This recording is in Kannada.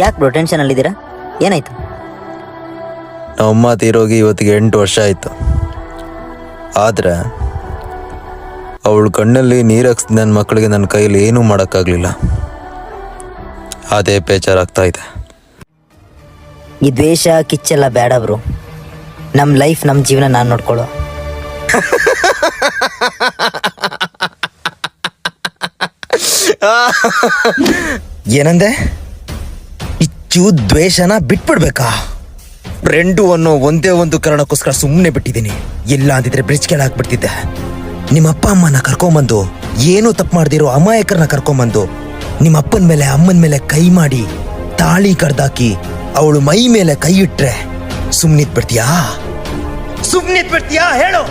ಯಾಕೆ ಬ್ರೋ ಟೆನ್ಷನಲ್ಲಿದ್ದೀರಾ? ಏನಾಯ್ತು? ನಮ್ಮಮ್ಮ ತೀರೋಗಿ ಇವತ್ತಿಗೆ 8 ವರ್ಷ ಆಯಿತು. ಆದರೆ ಅವಳ ಕಣ್ಣಲ್ಲಿ ನೀರು ಹಾಕ್ಸಿದ ನನ್ನ ಮಕ್ಕಳಿಗೆ ನನ್ನ ಕೈಯಲ್ಲಿ ಏನೂ ಮಾಡೋಕ್ಕಾಗಲಿಲ್ಲ. ಅದೇ ಬೇಜಾರಾಗ್ತಾ ಇದೆ. ಈ ದ್ವೇಷ ಕಿಚ್ಚೆಲ್ಲ ಬೇಡ ಬ್ರೋ. ನಮ್ಮ ಲೈಫ್ ನಮ್ಮ ಜೀವನ ನಾನು ನೋಡ್ಕೊಳ್ಳೋ. ಏನಂದೆ? ಇಚ್ಚು ದ್ವೇಷನ ಬಿಟ್ಬಿಡ್ಬೇಕಾ? ಫ್ರೆಂಡು ಅನ್ನೋ ಒಂದೇ ಒಂದು ಕಾರಣಕ್ಕೋಸ್ಕರ ಸುಮ್ಮನೆ ಬಿಟ್ಟಿದ್ದೀನಿ. ಇಲ್ಲ ಅಂದಿದ್ರೆ ಬ್ರಿಡ್ಜ್ ಕೆಳ ಹಾಕ್ಬಿಡ್ತಿದ್ದೆ. ನಿಮ್ಮ ಅಪ್ಪ ಅಮ್ಮನ ಕರ್ಕೊಂಬಂದು, ಏನೂ ತಪ್ಪು ಮಾಡ್ದಿರೋ ಅಮಾಯಕರನ್ನ ಕರ್ಕೊಂಬಂದು, ನಿಮ್ಮ ಅಪ್ಪನ ಮೇಲೆ ಅಮ್ಮನ ಮೇಲೆ ಕೈ ಮಾಡಿ ತಾಳಿ ಕಡ್ದಾಕಿ ಅವಳು ಮೈ ಮೇಲೆ ಕೈ ಇಟ್ರೆ ಸುಮ್ಮನಿದ್ ಬಿಡ್ತೀಯಾ? ಹೇಳು.